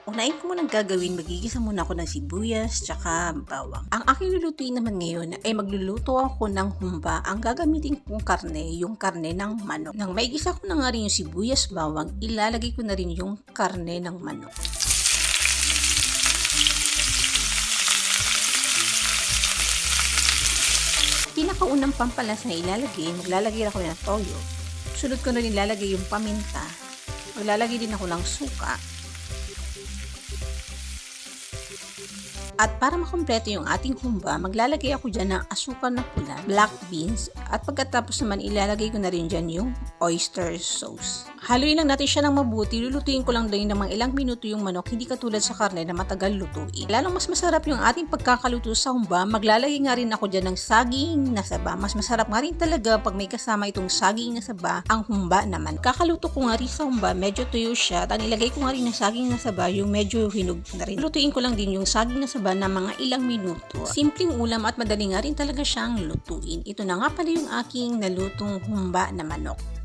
Unahin ko munang gagawin, magigisa muna ako ng sibuyas tsaka bawang. Ang aking lulutuin naman ngayon ay magluluto ako ng humba. Ang gagamitin kong karne, yung karne ng manok. Nang maigisa ko na nga rin yung sibuyas, bawang, ilalagay ko na rin yung karne ng manok. Pinakaunang pampalas na ilalagay, maglalagay ako ng toyo. Sunod ko na rin ilalagay yung paminta. Maglalagay din ako ng suka. At para makumpleto yung ating humba, maglalagay ako dyan ng asukal na pula, black beans, at pagkatapos naman ilalagay ko na rin dyan yung oyster sauce. Haluin lang natin siya ng mabuti, lulutuin ko lang din ng mga ilang minuto yung manok, hindi katulad sa karne na matagal lutuin. Lalong mas masarap yung ating pagkakaluto sa humba, maglalagay nga rin ako dyan ng saging na saba. Mas masarap nga rin talaga pag may kasama itong saging na saba, ang humba naman. Kakaluto ko nga rin sa humba, medyo tuyo siya, at nilagay ko nga rin ng saging na saba, yung medyo hinog na rin. Lutuin ko lang din yung saging na saba na mga ilang minuto. Simpleng ulam at madali nga rin talaga siyang lutuin. Ito na nga pala yung aking nalutong humba na manok.